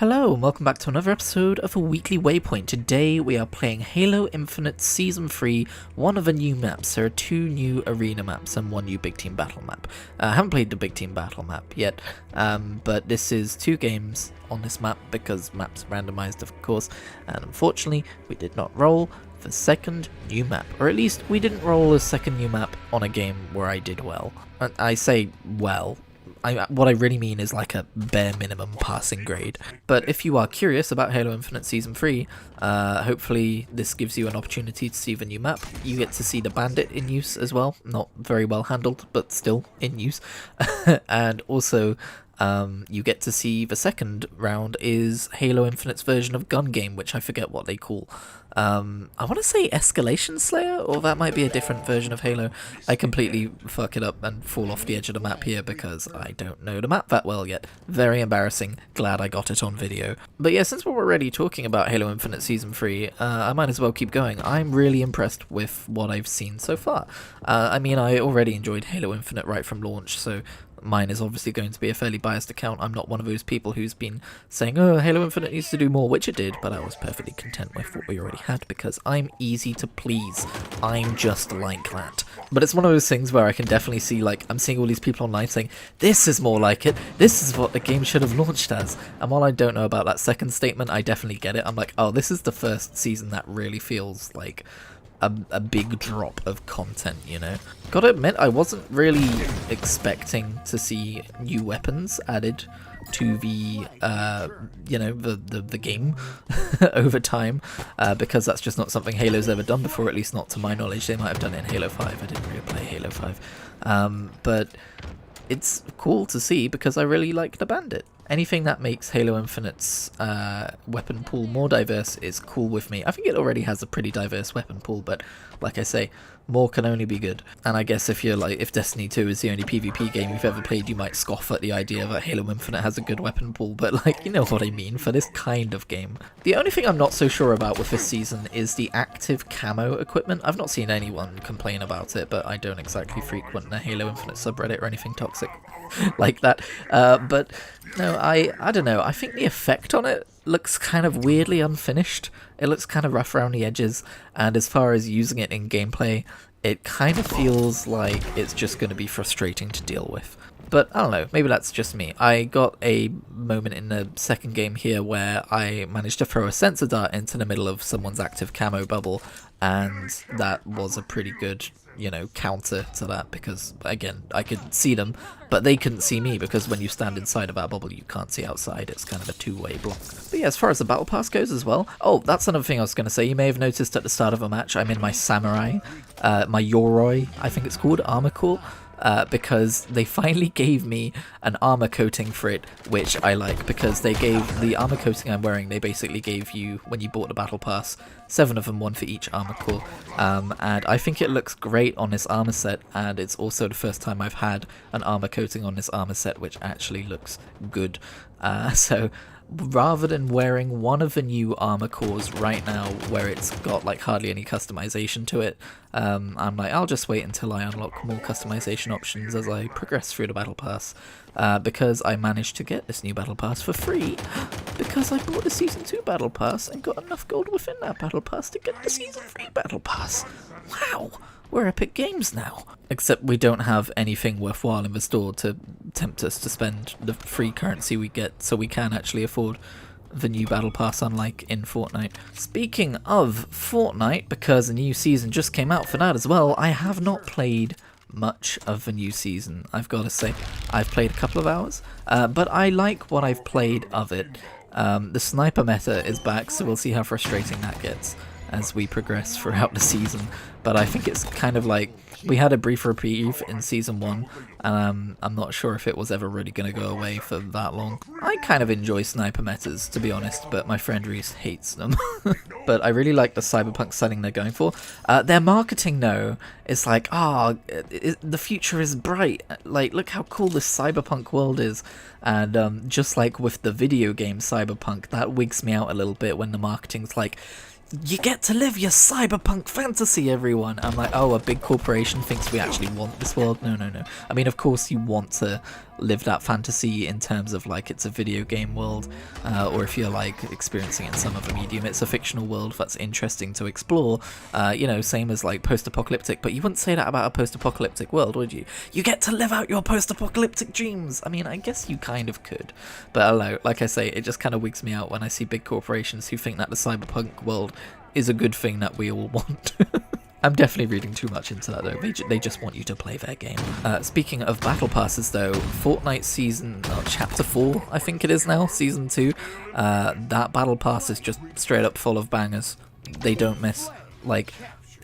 Hello and welcome back to another episode of a weekly Waypoint. Today we are playing Halo Infinite Season 3, one of the new maps. There are two new arena maps and one new big team battle map. I haven't played the big team battle map yet, but this is two games on this map because maps randomized of course, and unfortunately we did not roll the second new map, or at least we didn't roll a second new map on a game where I did well. I say well. What I really mean is like a bare minimum passing grade. But if you are curious about Halo Infinite Season 3, hopefully this gives you an opportunity to see the new map. You get to see the Bandit in use as well. Not very well handled, but still in use. And also, you get to see the second round is Halo Infinite's version of Gun Game, which I forget what they call. I want to say Escalation Slayer, or that might be a different version of Halo. I completely fuck it up and fall off the edge of the map here because I don't know the map that well yet. Very embarrassing. Glad I got it on video. But yeah, since we're already talking about Halo Infinite Season 3, I might as well keep going. I'm really impressed with what I've seen so far. I mean, I already enjoyed Halo Infinite right from launch, so mine is obviously going to be a fairly biased account. I'm not one of those people who's been saying, oh, Halo Infinite needs to do more, which it did, but I was perfectly content with what we already had because I'm easy to please. I'm just like that. But it's one of those things where I can definitely see, like, I'm seeing all these people online saying, this is more like it, this is what the game should have launched as. And while I don't know about that second statement, I definitely get it. I'm like, oh, this is the first season that really feels like a big drop of content, you know? Gotta admit, I wasn't really expecting to see new weapons added to the, you know, the game over time, because that's just not something Halo's ever done before, at least not to my knowledge. They might have done it in Halo 5, I didn't really play Halo 5, but it's cool to see because I really like the Bandit. Anything that makes Halo Infinite's weapon pool more diverse is cool with me. I think it already has a pretty diverse weapon pool, but like I say, more can only be good. And I guess if you're like, if Destiny 2 is the only PvP game you've ever played, you might scoff at the idea that Halo Infinite has a good weapon pool, but like, you know what I mean, for this kind of game. The only thing I'm not so sure about with this season is the active camo equipment. I've not seen anyone complain about it, but I don't exactly frequent the Halo Infinite subreddit or anything toxic like that. But no, I don't know, I think the effect on it looks kind of weirdly unfinished. It looks kind of rough around the edges, and as far as using it in gameplay, it kind of feels like it's just going to be frustrating to deal with. But I don't know, maybe that's just me. I got a moment in the second game here where I managed to throw a sensor dart into the middle of someone's active camo bubble, and that was a pretty good, you know, counter to that because, again, I could see them, but they couldn't see me because when you stand inside of that bubble, you can't see outside. It's kind of a two-way block. But yeah, as far as the battle pass goes as well, oh, that's another thing I was going to say. You may have noticed at the start of a match, I'm in my samurai, my Yoroi, I think it's called, armor core. Because they finally gave me an armor coating for it, which I like, because they gave the armor coating I'm wearing, they basically gave you, when you bought the battle pass, 7 of them, 1 for each armor core, and I think it looks great on this armor set, and it's also the first time I've had an armor coating on this armor set which actually looks good, so rather than wearing one of the new armor cores right now where it's got like hardly any customization to it, I'm like, I'll just wait until I unlock more customization options as I progress through the battle pass, because I managed to get this new battle pass for free because I bought the season 2 battle pass and got enough gold within that battle pass to get the season 3 battle pass. Wow, we're Epic Games now. Except we don't have anything worthwhile in the store to tempt us to spend the free currency we get, so we can actually afford the new battle pass, unlike in Fortnite. Speaking of Fortnite, because a new season just came out for that as well, I have not played much of the new season, I've got to say. I've played a couple of hours, but I like what I've played of it. The sniper meta is back, so we'll see how frustrating that gets as we progress throughout the season, but I think it's kind of like, we had a brief reprieve in Season 1, and I'm not sure if it was ever really going to go away for that long. I kind of enjoy sniper metas, to be honest, but my friend Reese hates them. But I really like the cyberpunk setting they're going for. Their marketing, though, is like, the future is bright. Like, look how cool this cyberpunk world is. And just like with the video game cyberpunk, that wigs me out a little bit when the marketing's like, you get to live your cyberpunk fantasy, everyone. I'm like, oh, a big corporation thinks we actually want this world? No, no, no. I mean, of course you want to, live that fantasy in terms of like it's a video game world, or if you're like experiencing it in some other medium, it's a fictional world that's interesting to explore. You know, same as like post-apocalyptic, but you wouldn't say that about a post-apocalyptic world, would you? You get to live out your post-apocalyptic dreams. I mean, I guess you kind of could, but I don't know, like I say, it just kind of wigs me out when I see big corporations who think that the cyberpunk world is a good thing that we all want. I'm definitely reading too much into that though, they just want you to play their game. Speaking of battle passes though, Fortnite chapter 4 I think it is now, season 2, that battle pass is just straight up full of bangers. They don't miss. Like,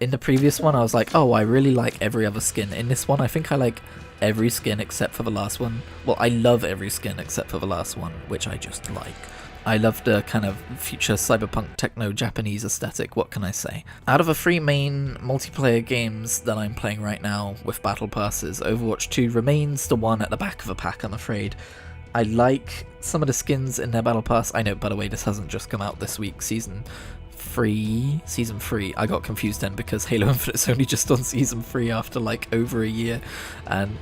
in the previous one I was like, oh, I really like every other skin. In this one I think I like every skin except for the last one. Well, I love every skin except for the last one, which I just like. I love the kind of future cyberpunk techno-Japanese aesthetic, what can I say? Out of the 3 main multiplayer games that I'm playing right now with battle passes, Overwatch 2 remains the one at the back of the pack, I'm afraid. I like some of the skins in their battle pass. I know, by the way, this hasn't just come out this week, Season 3. I got confused then because Halo Infinite's only just on Season 3 after like over a year, and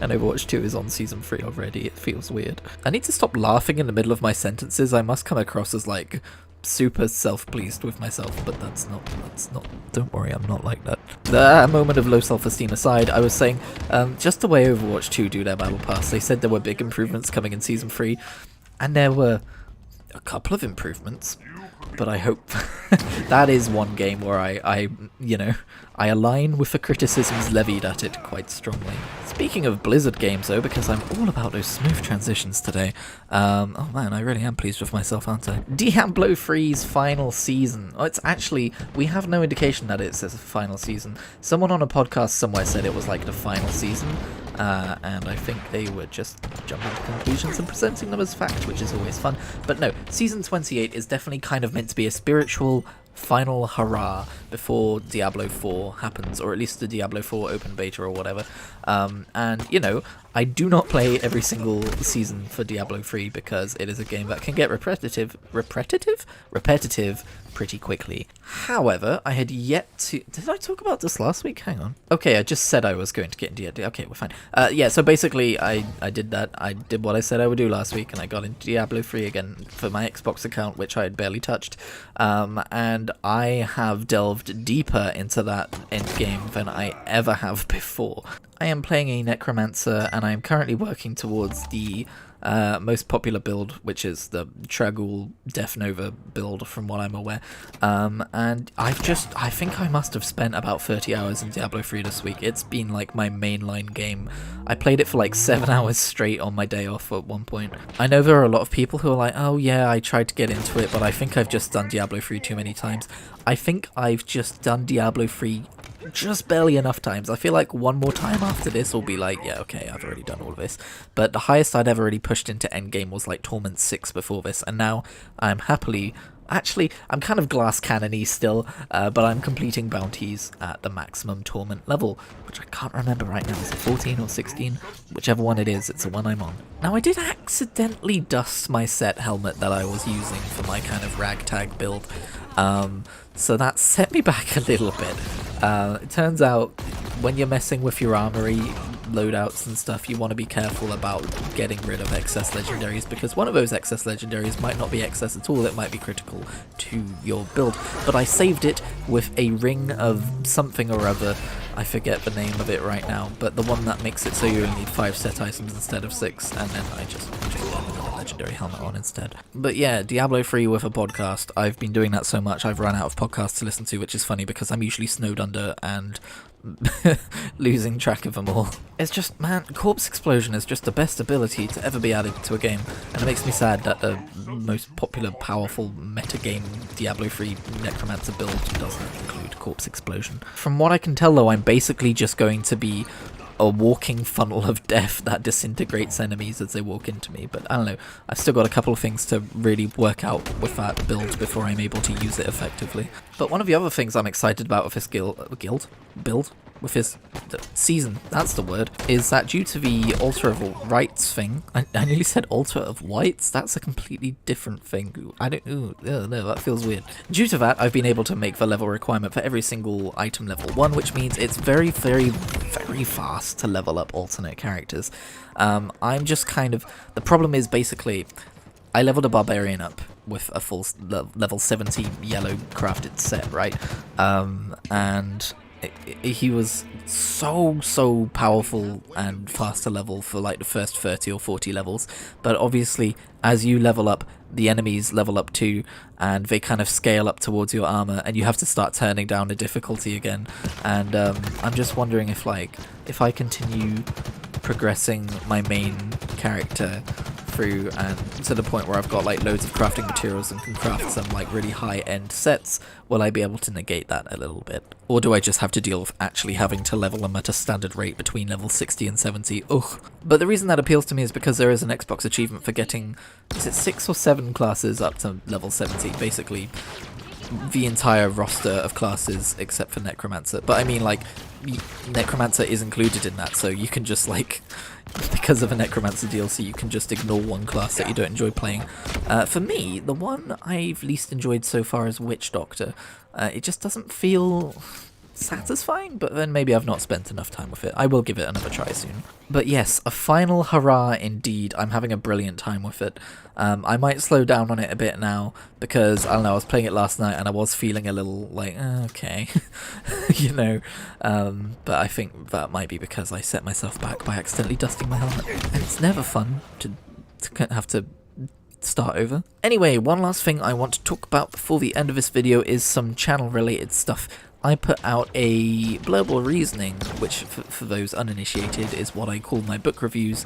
and Overwatch 2 is on Season 3 already. It feels weird. I need to stop laughing in the middle of my sentences. I must come across as like super self-pleased with myself, but that's not, don't worry, I'm not like that. The moment of low self-esteem aside, I was saying, just the way Overwatch 2 do their battle pass, they said there were big improvements coming in Season 3, and there were a couple of improvements, but I hope that is one game where I align with the criticisms levied at it quite strongly. Speaking of Blizzard games though, because I'm all about those smooth transitions today, oh man, I really am pleased with myself, aren't I? Diablo 3's final season. Oh, it's actually, we have no indication that it's a final season. Someone on a podcast somewhere said it was like the final season, and I think they were just jumping to conclusions and presenting them as fact, which is always fun. But no, season 28 is definitely kind of meant to be a spiritual final hurrah before Diablo 4 happens, or at least the Diablo 4 open beta or whatever. And, you know, I do not play every single season for Diablo 3 because it is a game that can get repetitive pretty quickly. However, I had yet to... Did I talk about this last week? Hang on. Okay, I just said I was going to get into Diablo. Okay, we're fine. Yeah, so basically I did that. I did what I said I would do last week, and I got into Diablo 3 again for my Xbox account, which I had barely touched. And I have delved deeper into that endgame than I ever have before. I am playing a Necromancer, and I am currently working towards the most popular build, which is the Tragul Death Nova build from what I'm aware, and I think I must have spent about 30 hours in Diablo 3 this week. It's been like my mainline game. I played it for like 7 hours straight on my day off at one point. I know there are a lot of people who are like, oh yeah, I tried to get into it, but I think I've just done Diablo 3 too many times. I think I've just done Diablo 3 just barely enough times. I feel like one more time after this will be like, yeah, okay, I've already done all of this. But the highest I'd ever really pushed into endgame was like Torment 6 before this, and now I'm happily... Actually, I'm kind of glass cannon-y still, but I'm completing bounties at the maximum Torment level, which I can't remember right now. Is it 14 or 16? Whichever one it is, it's the one I'm on. Now, I did accidentally dust my set helmet that I was using for my kind of ragtag build, so that set me back a little bit. It turns out when you're messing with your armory loadouts and stuff, you want to be careful about getting rid of excess legendaries, because one of those excess legendaries might not be excess at all, it might be critical to your build. But I saved it with a ring of something or other, I forget the name of it right now, but the one that makes it so you only need 5 set items instead of 6, and then I just put another legendary helmet on instead. But yeah, Diablo 3 with a podcast. I've been doing that so much I've run out of podcasts to listen to, which is funny because I'm usually snowed under and losing track of them all. It's just, man, Corpse Explosion is just the best ability to ever be added to a game, and it makes me sad that the most popular, powerful metagame Diablo 3 Necromancer build doesn't include Corpse Explosion. From what I can tell though, I'm basically just going to be a walking funnel of death that disintegrates enemies as they walk into me, but I don't know, I've still got a couple of things to really work out with that build before I'm able to use it effectively. But one of the other things I'm excited about with this build, with his season, that's the word, is that due to the altar of rights thing, I nearly said altar of whites, that's a completely different thing. No, that feels weird. Due to that, I've been able to make the level requirement for every single item level 1, which means it's very, very, very fast to level up alternate characters. I'm just kind of, the problem is basically, I leveled a barbarian up with a full level 70 yellow crafted set, right? And he was so powerful and fast to level for like the first 30 or 40 levels, but obviously as you level up, the enemies level up too, and they kind of scale up towards your armor, and you have to start turning down the difficulty again. And I'm just wondering if I continue progressing my main character through and to the point where I've got like loads of crafting materials and can craft some like really high-end sets, will I be able to negate that a little bit? Or do I just have to deal with actually having to level them at a standard rate between level 60 and 70? Ugh. But the reason that appeals to me is because there is an Xbox achievement for getting, is it 6 or 7 classes up to level 70, basically the entire roster of classes except for Necromancer. But I mean, like, Necromancer is included in that, so you can just, like, because of a Necromancer DLC, you can just ignore one class that you don't enjoy playing. For me, the one I've least enjoyed so far is Witch Doctor. It just doesn't feel satisfying, but then maybe I've not spent enough time with it. I will give it another try soon. But yes, a final hurrah indeed. I'm having a brilliant time with it. I might slow down on it a bit now because, I don't know, I was playing it last night and I was feeling a little like, okay, you know, but I think that might be because I set myself back by accidentally dusting my helmet, and it's never fun to have to start over. Anyway, one last thing I want to talk about before the end of this video is some channel related stuff. I put out a blurble reasoning, which for those uninitiated is what I call my book reviews,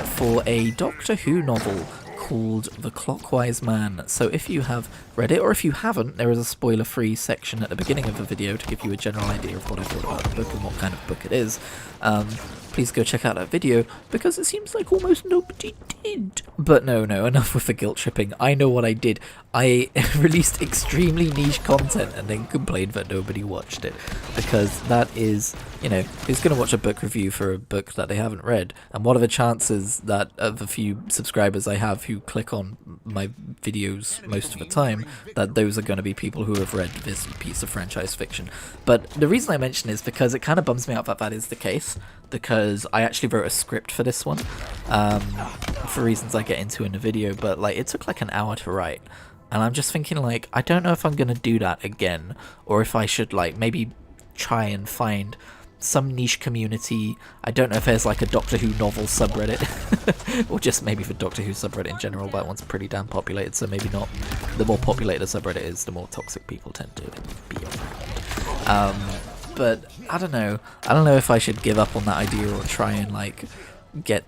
for a Doctor Who novel called The Clockwise Man. So if you have read it, or if you haven't, there is a spoiler-free section at the beginning of the video to give you a general idea of what I thought about the book and what kind of book it is. Please go check out that video, because it seems like almost nobody did. But no, enough with the guilt tripping. I know what I did. I released extremely niche content and then complained that nobody watched it, because that is, you know, who's going to watch a book review for a book that they haven't read? And what are the chances that of the few subscribers I have who click on my videos most of the time, that those are going to be people who have read this piece of franchise fiction? But the reason I mention is because it kind of bums me out that that is the case, because I actually wrote a script for this one, for reasons I get into in the video, but like it took like an hour to write, and I'm just thinking like, I don't know if I'm gonna do that again, or if I should like maybe try and find some niche community. I don't know if there's like a Doctor Who novel subreddit, or just maybe the Doctor Who subreddit in general. That one's pretty damn populated, so maybe not. The more populated a subreddit is, the more toxic people tend to be around. But I don't know if I should give up on that idea or try and like get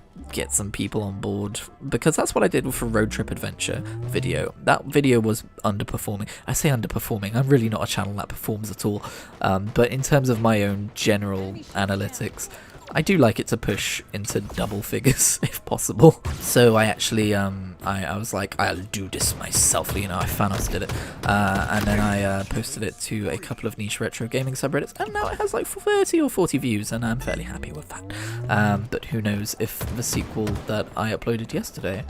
some people on board, because that's what I did with a road trip adventure video. That video was underperforming. I say underperforming, I'm really not a channel that performs at all, but in terms of my own general analytics, I do like it to push into double figures if possible. So I actually I was like, I'll do this myself, you know, I Thanos did it, and then I posted it to a couple of niche retro gaming subreddits, and now it has like 30 or 40 views, and I'm fairly happy with that. But who knows if the sequel that I uploaded yesterday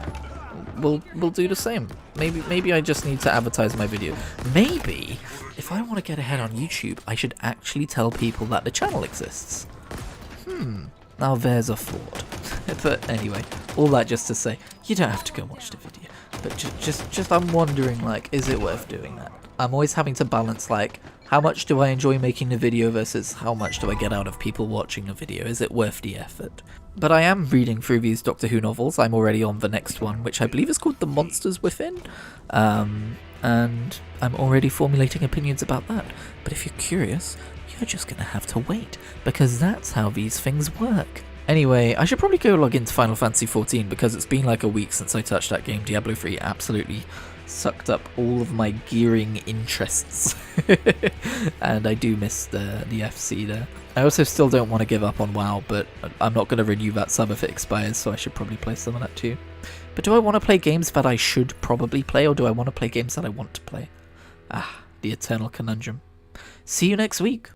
will do the same. Maybe I just need to advertise my video. Maybe if I want to get ahead on YouTube, I should actually tell people that the channel exists. Now there's a thought. But anyway, all that just to say, you don't have to go watch the video. But just I'm wondering, like, is it worth doing that? I'm always having to balance, like, how much do I enjoy making the video versus how much do I get out of people watching the video? Is it worth the effort? But I am reading through these Doctor Who novels. I'm already on the next one, which I believe is called The Monsters Within. And I'm already formulating opinions about that. But if you're curious, you're just gonna have to wait, because that's how these things work. Anyway, I should probably go log into Final Fantasy XIV, because it's been like a week since I touched that game. Diablo III absolutely sucked up all of my gearing interests, and I do miss the FC there. I also still don't want to give up on WoW, but I'm not going to renew that sub if it expires, so I should probably play some of that too. But do I want to play games that I should probably play, or do I want to play games that I want to play? The eternal conundrum. See you next week.